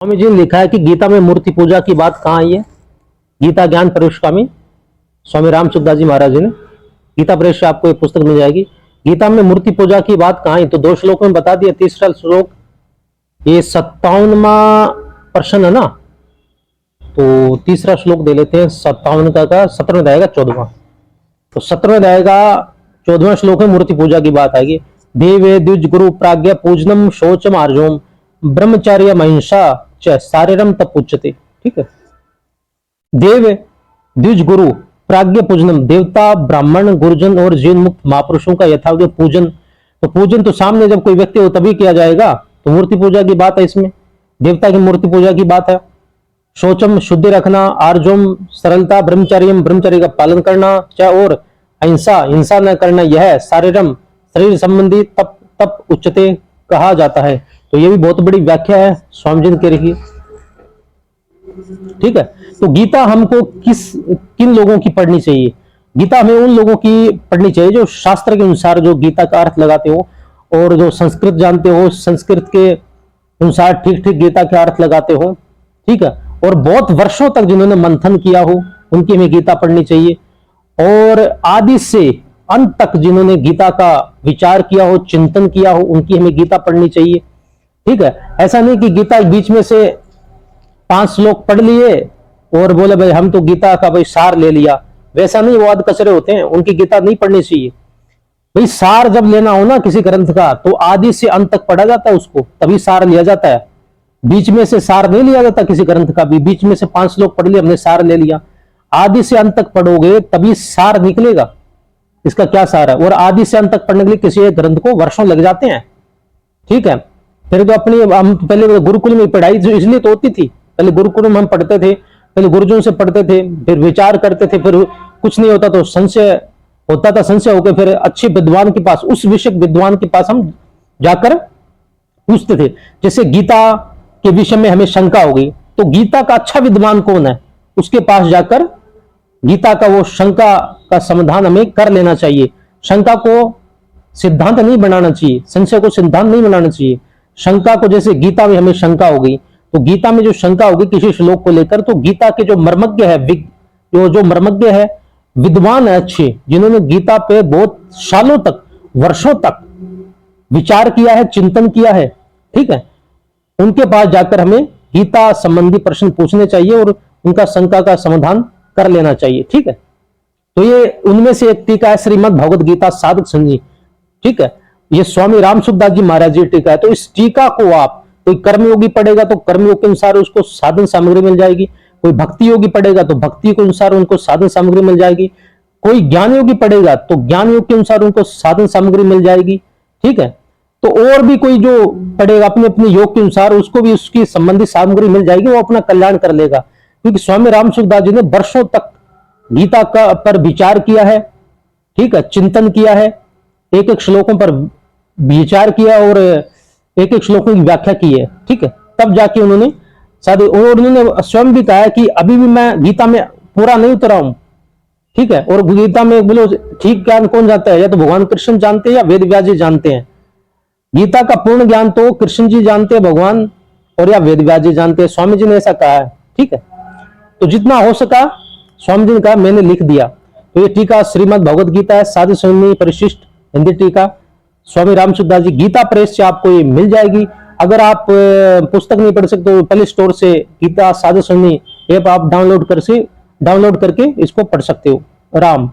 स्वामी जी ने लिखा है कि गीता में मूर्ति पूजा की बात कहाँ आई है। गीता ज्ञान परिष्कामी स्वामी राम सुखदास जी महाराज जी ने गीता प्रेस से आपको एक पुस्तक मिल जाएगी। गीता में मूर्ति पूजा की बात कहाँ आई, तो 2 श्लोक में बता दिया। तीसरा श्लोक ये 57वां प्रश्न है ना, तो तीसरा श्लोक दे लेते हैं 57 का 17वें अध्याय का 14वां। तो 17वें अध्याय का 14वां श्लोक है, मूर्ति पूजा की बात आएगी। देवे द्विज गुरु प्राज्ञ पूजनम शौचम आर्जोम ब्रह्मचार्य महिंसा च शारीरम तप उच्यते। ठीक है, देव द्विज गुरु प्राज्ञ पूजनम, देवता ब्राह्मण गुरुजन और जीवन मुक्त महापुरुषों का यथावत पूजन। तो पूजन तो सामने जब कोई व्यक्ति हो तभी किया जाएगा, तो मूर्ति पूजा की बात है इसमें, देवता की मूर्ति पूजा की बात है। शौचम शुद्धि रखना, आर्जोम सरलता, ब्रह्मचर्यम ब्रह्मचर्य का पालन करना, चाहे और अहिंसा हिंसा न करना, यह शारीरम शरीर संबंधी तप तप उच्चते कहा जाता है। तो ये भी बहुत बड़ी व्याख्या है स्वामी जी ने लिखी। ठीक है, तो गीता हमको किन लोगों की पढ़नी चाहिए? गीता हमें उन लोगों की पढ़नी चाहिए जो शास्त्र के अनुसार जो गीता का अर्थ लगाते हो और जो संस्कृत जानते हो, संस्कृत के अनुसार ठीक ठीक गीता के अर्थ लगाते हो। ठीक है, और बहुत वर्षों तक जिन्होंने मंथन किया हो उनकी हमें गीता पढ़नी चाहिए, और आदि से अंत तक जिन्होंने गीता का विचार किया हो, चिंतन किया हो, उनकी हमें गीता पढ़नी चाहिए। ठीक है, ऐसा नहीं कि गीता बीच में से 5 श्लोक पढ़ लिए और बोले भाई हम तो गीता का भाई सार ले लिया, वैसा नहीं, वो आध कचरे होते हैं, उनकी गीता नहीं पढ़नी चाहिए। भाई सार जब लेना हो ना किसी ग्रंथ का, तो आदि से अंत तक पढ़ा जाता है उसको, तभी सार लिया जाता है। बीच में से सार नहीं लिया जाता किसी ग्रंथ का भी। बीच में से 5 श्लोक पढ़ लिए, हमने सार ले लिया। आदि से अंत तक पढ़ोगे तभी सार निकलेगा, इसका क्या सार है। और आदि से अंत तक पढ़ने के लिए किसी एक ग्रंथ को वर्षों लग जाते हैं। ठीक है, फिर तो अपनी हम पहले गुरुकुल में पढ़ाई जो इसलिए तो होती थी, पहले गुरुकुल में हम पढ़ते थे, पहले गुरुजों से पढ़ते थे, फिर विचार करते थे, फिर कुछ नहीं होता तो संशय होता था, संशय होकर फिर अच्छे विद्वान के पास, उस विषय विद्वान के पास हम जाकर पूछते थे। जैसे गीता के विषय में हमें शंका हो गई, तो गीता का अच्छा विद्वान कौन है, उसके पास जाकर गीता का वो शंका का समाधान हमें कर लेना चाहिए। शंका को सिद्धांत नहीं बनाना चाहिए, संशय को सिद्धांत नहीं बनाना चाहिए। शंका को, जैसे गीता में हमें शंका हो गई, तो गीता में जो शंका होगी किसी श्लोक को लेकर, तो गीता के जो मर्मज्ञ है, जो मर्मज्ञ है, विद्वान है अच्छे, जिन्होंने गीता पे बहुत सालों तक, वर्षों तक विचार किया है, चिंतन किया है, ठीक है, उनके पास जाकर हमें गीता संबंधी प्रश्न पूछने चाहिए और उनका शंका का समाधान कर लेना चाहिए। ठीक है, तो ये उनमें से एक टीका है श्रीमद् भगवद गीता साधक संधि। ठीक है, ये स्वामी राम सुखदास जी महाराज जी टीका है। तो इस टीका को आप, कोई कर्मयोगी पढ़ेगा तो कर्मयोग के अनुसार उसको साधन सामग्री मिल जाएगी, कोई भक्ति योगी पढ़ेगा तो भक्ति के अनुसार उनको साधन सामग्री मिल जाएगी, कोई ज्ञान योगी पढ़ेगा तो ज्ञान योग के अनुसार उनको साधन सामग्री मिल जाएगी। ठीक है, तो और भी कोई जो पढ़ेगा अपने अपने योग के अनुसार उसको भी उसकी संबंधित सामग्री मिल जाएगी, वो अपना कल्याण कर लेगा। क्योंकि स्वामी राम सुखदास जी ने वर्षों तक गीता का पर विचार किया है, ठीक है, चिंतन किया है, एक एक श्लोकों पर विचार किया और एक एक श्लोकों की व्याख्या की है। ठीक है, तब जाके उन्होंने शायद, और उन्होंने स्वयं भी कहा है कि अभी भी मैं गीता में पूरा नहीं उतरा हूं। ठीक है, और गीता में बोलो ठीक ज्ञान कौन जानता है, या तो भगवान कृष्ण जानते हैं या वेद व्यास जी जानते हैं। गीता का पूर्ण ज्ञान तो कृष्ण जी जानते हैं भगवान, और या वेद व्यास जी जानते हैं। स्वामी जी ने ऐसा कहा है। ठीक है, तो जितना हो सका स्वामी जी ने कहा मैंने लिख दिया। तो ये टीका श्रीमद् भगवद गीता है, साधु संधि परिशिष्ट हिंदी टीका, स्वामी राम सुखदास जी, गीता प्रेस से आपको ये मिल जाएगी। अगर आप पुस्तक नहीं पढ़ सकते तो प्ले स्टोर से गीता साधु संधि ऐप आप डाउनलोड करके इसको पढ़ सकते हो। राम।